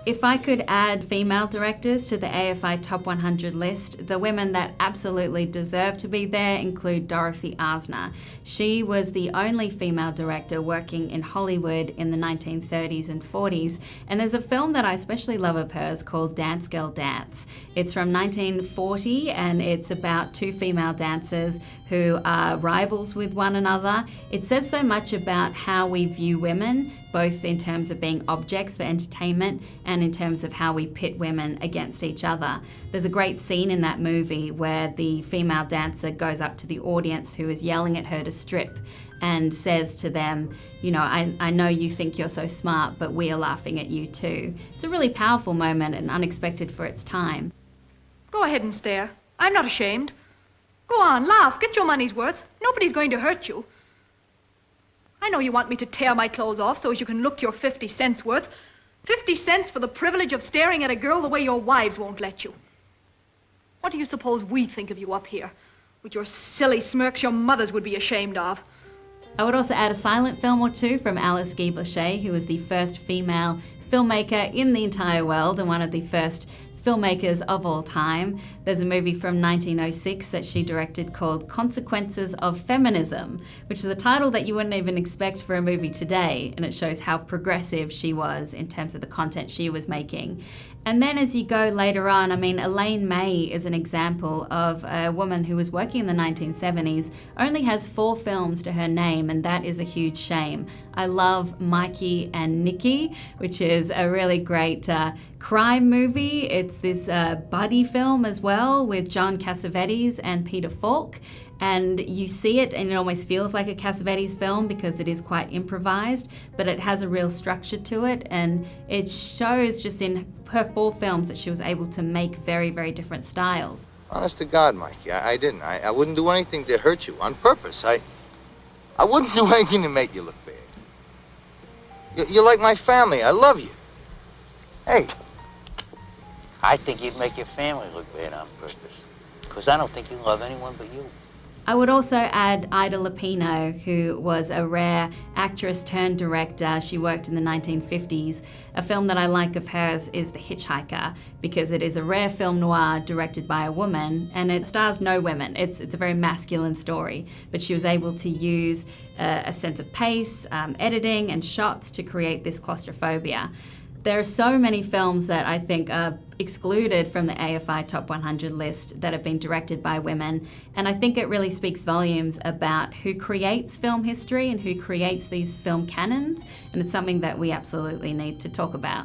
If I could add female directors to the AFI Top 100 list, the women that absolutely deserve to be there include Dorothy Ozma. She was the only female director working in Hollywood in the 1930s and 40s, and there's a film that I especially love of hers called Dance Girl Dance. It's from 1940 and it's about two female dancers who are rivals with one another. It says so much about how we view women, both in terms of being objects for entertainment and in terms of how we pit women against each other. There's a great scene in that movie where the female dancer goes up to the audience who is yelling at her to strip and says to them, you know, I know you think you're so smart, but we are laughing at you too. It's a really powerful moment and unexpected for its time. Go ahead and stare. I'm not ashamed. Go on, laugh, get your money's worth. Nobody's going to hurt you. I know you want me to tear my clothes off so as you can look your 50 cents worth. 50 cents for the privilege of staring at a girl the way your wives won't let you. What do you suppose we think of you up here? With your silly smirks your mothers would be ashamed of. I would also add a silent film or two from Alice Guy Blaché, who was the first female filmmaker in the entire world and one of the first filmmakers of all time. There's a movie from 1906 that she directed called Consequences of Feminism, which is a title that you wouldn't even expect for a movie today, and it shows how progressive she was in terms of the content she was making. And then as you go later on, I mean, Elaine May is an example of a woman who was working in the 1970s, only has 4 films to her name, and that is a huge shame. I love Mikey and Nikki, which is a really great crime movie. It's this buddy film as well with John Cassavetes and Peter Falk. And you see it and it almost feels like a Cassavetes film because it is quite improvised, but it has a real structure to it, and it shows just in her 4 films that she was able to make very, very different styles. Honest to God, Mikey, I didn't. I wouldn't do anything to hurt you on purpose. I wouldn't do anything to make you look bad. You're like my family. I love you. Hey, I think you'd make your family look bad on purpose, because I don't think you love anyone but you. I would also add Ida Lupino, who was a rare actress turned director. She worked in the 1950s. A film that I like of hers is The Hitchhiker, because it is a rare film noir directed by a woman, and it stars no women. It's a very masculine story, but she was able to use a sense of pace, editing, and shots to create this claustrophobia. There are so many films that I think are excluded from the AFI Top 100 list that have been directed by women, and I think it really speaks volumes about who creates film history and who creates these film canons, and it's something that we absolutely need to talk about.